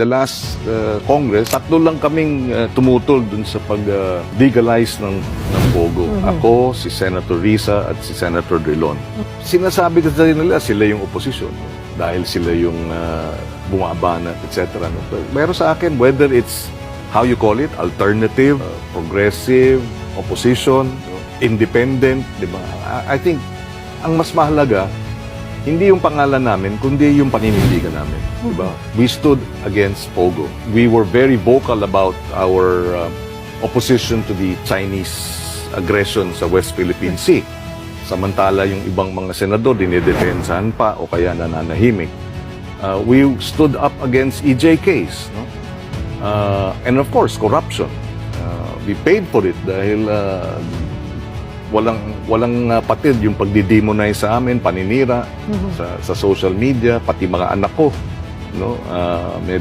the last Congress, tatlo lang kaming tumutol dun sa pag-legalize ng Pogo. Ako, si Senator Risa at si Senator Drilon. Sinasabi kasi nila sila yung opposition dahil sila yung bumabanat, etc. No? Pero sa akin, whether it's how you call it, alternative, progressive, opposition, independent, di ba? I think ang mas mahalaga, hindi yung pangalan namin, kundi yung paninindigan namin. Diba? We stood against Pogo. We were very vocal about our opposition to the Chinese aggression sa West Philippine Sea. Samantala yung ibang mga senador, dinidepensahan pa o kaya nananahimik. We stood up against EJKs. No? And of course, corruption. We paid for it dahil walang patid yung pagdi-demonize sa amin, paninira sa social media, pati mga anak ko, no, may